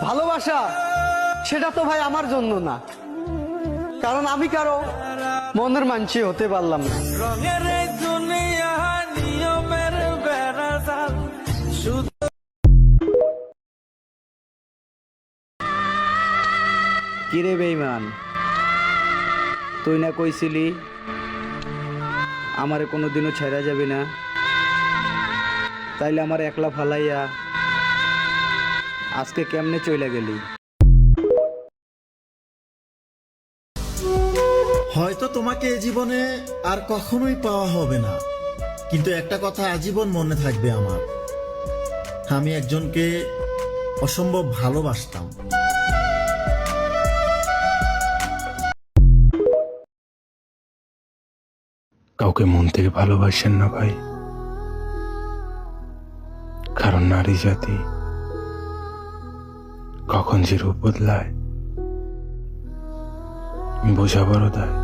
ভালোবাসা সেটা তো ভাই আমার জন্য না, কারণ আমি কারো মনের মানছি হতে পারলাম না। রঙের এই দুনিয়া নিয়মের বেড়াজাল শুধু। কিরে বেঈমান, তুই না কইছিলি আমারে কোনোদিনও ছেড়া যাবি না, তাইলে আমার একলা ফালাইয়া আজকে কেমনে চইলা গেলি? হয়তো তোমাকে এ জীবনে আর কখনোই পাওয়া হবে না, কিন্তু একটা কথা আজীবন মনে থাকবে আমার, আমি একজনকে অসম্ভব ভালোবাসতাম। কাউকে মন থেকে ভালোবাসেন না ভাই, কারণ নারী জাতি কখন যে রূপ বদলায় বোঝা বড় দায়।